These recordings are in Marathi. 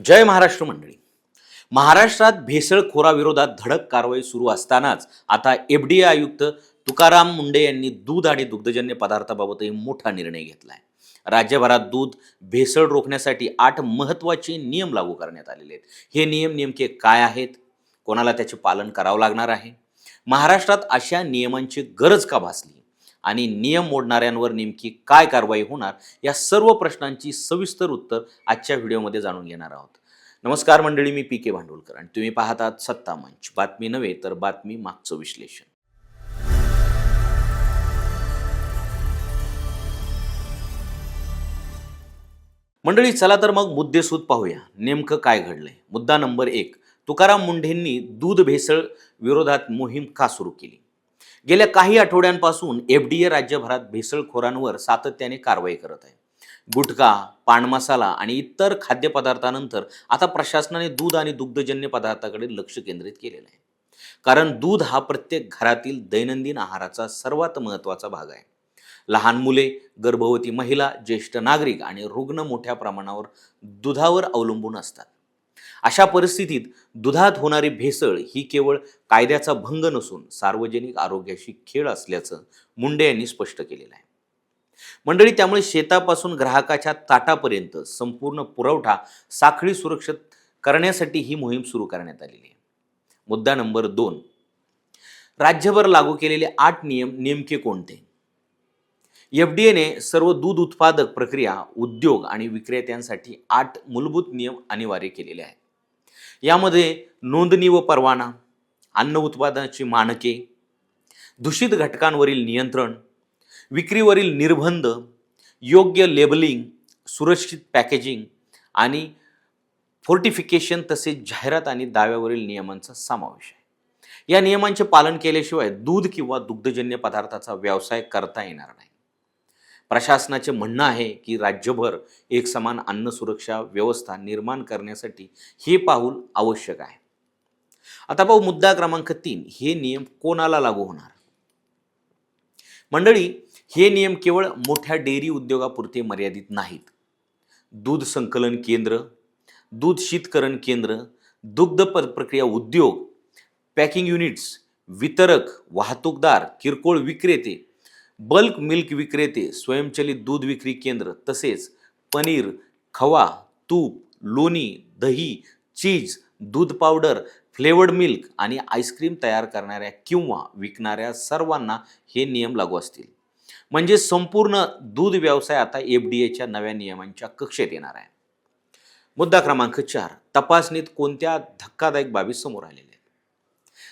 जय महाराष्ट्र मंडळी. महाराष्ट्रात भेसळखोराविरोधात धडक कारवाई सुरू असतानाच आता एफडीए आयुक्त तुकाराम मुंढे यांनी दूध आणि दुग्धजन्य पदार्थाबाबतही मोठा निर्णय घेतला आहे. राज्यभरात दूध भेसळ रोखण्यासाठी 8 महत्त्वाचे नियम लागू करण्यात आलेले आहेत. हे नियम नेमके काय आहेत? कोणाला त्याचे पालन करावं लागणार आहे? महाराष्ट्रात अशा नियमांची गरज का भासली? आणि नियम मोडणाऱ्यांवर नेमकी काय कारवाई होणार, या सर्व प्रश्नांची सविस्तर उत्तर आजच्या व्हिडिओमध्ये जाणून घेणार आहोत. नमस्कार मंडळी, मी पी के भांडवलकर आणि तुम्ही पाहतात सत्ता मंच. बातमी नव्हे तर बातमी मागचं विश्लेषण. मंडळी, चला तर मग मुद्देसूद पाहूया नेमकं काय घडलंय. मुद्दा नंबर 1, तुकाराम मुंढेंनी दूध भेसळ विरोधात मोहीम का सुरू केली? गेल्या काही आठवड्यांपासून एफडीए राज्यभरात भेसळखोरांवर सातत्याने कारवाई करत आहे. गुटखा, पान मसाला आणि इतर खाद्यपदार्थानंतर आता प्रशासनाने दूध आणि दुग्धजन्य पदार्थाकडे लक्ष केंद्रित केलेलं आहे. कारण दूध हा प्रत्येक घरातील दैनंदिन आहाराचा सर्वात महत्त्वाचा भाग आहे. लहान मुले, गर्भवती महिला, ज्येष्ठ नागरिक आणि रुग्ण मोठ्या प्रमाणावर दुधावर अवलंबून असतात. अशा परिस्थितीत दुधात होणारी भेसळ ही केवळ कायद्याचा भंग नसून सार्वजनिक आरोग्याशी खेळ असल्याचं मुंडे यांनी स्पष्ट केलेलं आहे. मंडळी, त्यामुळे शेतापासून ग्राहकाच्या ताटापर्यंत संपूर्ण पुरवठा साखळी सुरक्षित करण्यासाठी ही मोहीम सुरू करण्यात आलेली आहे. मुद्दा नंबर 2, राज्यभर लागू केलेले 8 नियम नेमके कोणते? एफडीएने सर्व दूध उत्पादक प्रक्रिया, उद्योग आणि विक्रेत्यांसाठी 8 मूलभूत नियम अनिवार्य केलेले आहेत. यामध्ये नोंदणी व परवाना, अन्न उत्पादनाची मानके, दूषित घटकांवरील नियंत्रण, विक्रीवरील निर्बंध, योग्य लेबलिंग, सुरक्षित पॅकेजिंग आणि फोर्टिफिकेशन तसेच जाहिरात आणि दाव्यावरील नियमांचा समावेश आहे. या नियमांचे पालन केल्याशिवाय दूध किंवा दुग्धजन्य पदार्थाचा व्यवसाय करता येणार नाही. प्रशासनाचे म्हणणं आहे की राज्यभर एक समान अन्न सुरक्षा व्यवस्था निर्माण करण्यासाठी हे पाऊल आवश्यक आहे. आता पाहू मुद्दा क्रमांक 3, हे नियम कोणाला लागू होणार? मंडळी, हे नियम केवळ मोठ्या डेअरी उद्योगापुरते मर्यादित नाहीत. दूध संकलन केंद्र, दूध शीतकरण केंद्र, दुग्ध प्रक्रिया उद्योग, पॅकिंग युनिट्स, वितरक, वाहतूकदार, किरकोळ विक्रेते, बल्क मिल्क विक्रेते, स्वयंचलित दूध विक्री केंद्र तसेच पनीर, खवा, तूप, लोणी, दही, चीज, दूध पावडर, फ्लेवर्ड मिल्क आणि आईस्क्रीम तयार करणाऱ्या किंवा विकणाऱ्या सर्वांना हे नियम लागू असतील. म्हणजे संपूर्ण दूध व्यवसाय आता एफडीएच्या नव्या नियमांच्या कक्षेत येणार आहे. मुद्दा क्रमांक 4, तपासणीत कोणत्या धक्कादायक बाबी समोर आलेल्या आहेत?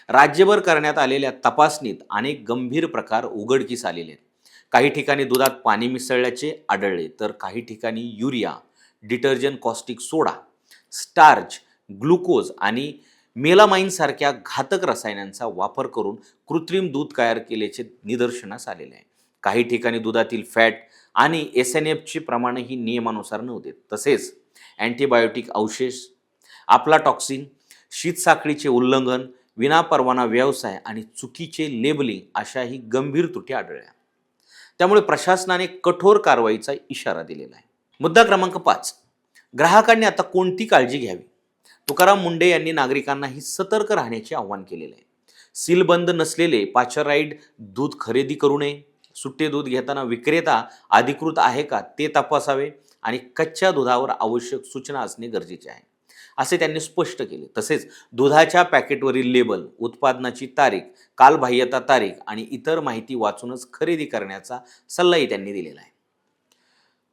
राज्यभर करण्यात आलेल्या तपासणीत अनेक गंभीर प्रकार उघडकीस आलेले आहेत. काही ठिकाणी दुधात पाणी मिसळल्याचे आढळले, तर काही ठिकाणी युरिया, डिटर्जंट, कॉस्टिक सोडा, स्टार्च, ग्लुकोज आणि मेलामाइन सारख्या घातक रसायनांचा वापर करून कृत्रिम दूध तयार केल्याचे निदर्शनास आलेले आहे. काही ठिकाणी दुधातील फॅट आणि एसएनएफचे प्रमाणही नियमानुसार नव्हते. तसेच अँटीबायोटिक अवशेष, अफ्लाटॉक्सिन, शीतसाखळीचे उल्लंघन, विनापरवाना व्यवसाय आणि चुकीचे लेबलिंग अशाही गंभीर त्रुटी आढळल्या. त्यामुळे प्रशासनाने कठोर कारवाईचा इशारा दिलेला आहे. मुद्दा क्रमांक 5, ग्राहकांनी आता कोणती काळजी घ्यावी? तुकाराम मुंढे यांनी नागरिकांनाही सतर्क राहण्याचे आवाहन केलेले आहे. सीलबंद नसलेले पाश्चराइज्ड दूध खरेदी करू नये. सुट्टे दूध घेताना विक्रेता अधिकृत आहे का ते तपासावे आणि कच्च्या दुधावर आवश्यक सूचना असणे गरजेचे आहे, असे त्यांनी स्पष्ट केले. तसेच दुधाच्या पॅकेटवरील लेबल, उत्पादनाची तारीख, कालबाह्यता तारीख आणि इतर माहिती वाचूनच खरेदी करण्याचा सल्लाही त्यांनी दिलेला आहे.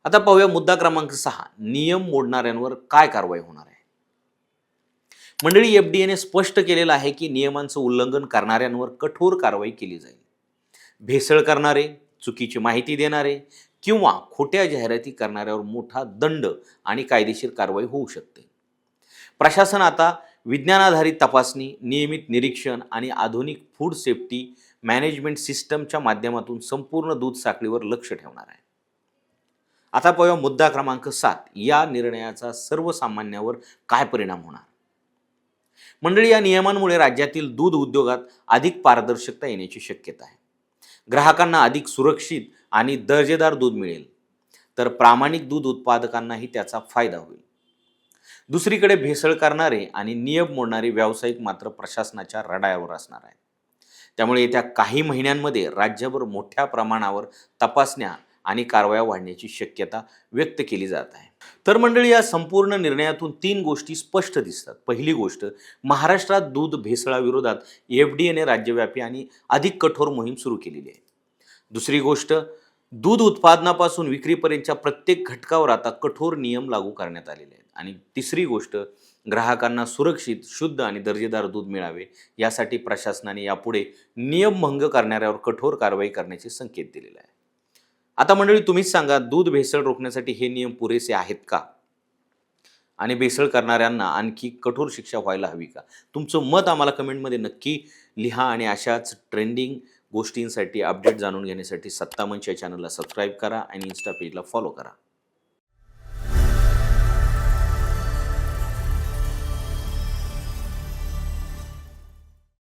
आता पाहूया मुद्दा क्रमांक 6, नियम मोडणाऱ्यांवर काय कारवाई होणार आहे? मंडळी, एफडीएने स्पष्ट केलेलं आहे की नियमांचं उल्लंघन करणाऱ्यांवर कठोर कारवाई केली जाईल. भेसळ करणारे, चुकीची माहिती देणारे किंवा खोट्या जाहिराती करणाऱ्यावर मोठा दंड आणि कायदेशीर कारवाई होऊ शकते. प्रशासन आता विज्ञानाधारित तपासणी, नियमित निरीक्षण आणि आधुनिक फूड सेफ्टी मॅनेजमेंट सिस्टमच्या माध्यमातून संपूर्ण दूध साखळीवर लक्ष ठेवणार आहे. आता पाहूया मुद्दा क्रमांक 7, या निर्णयाचा सर्वसामान्यावर काय परिणाम होणार? मंडळी, या नियमांमुळे राज्यातील दूध उद्योगात अधिक पारदर्शकता येण्याची शक्यता आहे. ग्राहकांना अधिक सुरक्षित आणि दर्जेदार दूध मिळेल, तर प्रामाणिक दूध उत्पादकांनाही त्याचा फायदा होईल. दुसरीकडे भेसळ करणारे आणि नियम मोडणारे व्यावसायिक मात्र प्रशासनाच्या रडायावर असणार आहेत. त्यामुळे येत्या काही महिन्यांमध्ये राज्यभर मोठ्या प्रमाणावर तपासण्या आणि कारवाया वाढण्याची शक्यता व्यक्त केली जात आहे. तर मंडळी, या संपूर्ण निर्णयातून 3 गोष्टी स्पष्ट दिसतात. पहिली गोष्ट, महाराष्ट्रात दूध भेसळाविरोधात एफडीएने राज्यव्यापी आणि अधिक कठोर मोहीम सुरू केलेली आहे. दुसरी गोष्ट, दूध उत्पादनापासून विक्रीपर्यंतच्या प्रत्येक घटकावर आता कठोर नियम लागू करण्यात आलेले आहेत. आणि तिसरी गोष्ट, ग्राहकांना सुरक्षित, शुद्ध आणि दर्जेदार दूध मिळावे यासाठी प्रशासनाने यापुढे नियमभंग करणाऱ्यावर कठोर कारवाई करण्याचे संकेत दिलेले आहे. आता मंडळी, तुम्हीच सांगा, दूध भेसळ रोखण्यासाठी हे नियम पुरेसे आहेत का? आणि भेसळ करणाऱ्यांना आणखी कठोर शिक्षा व्हायला हवी का? तुमचं मत आम्हाला कमेंटमध्ये नक्की लिहा आणि अशाच ट्रेंडिंग गोष्टींसाठी अपडेट जाणून घेण्यासाठी सत्ता मंच या चॅनलला सबस्क्राईब करा आणि इन्स्टा पेजला फॉलो करा.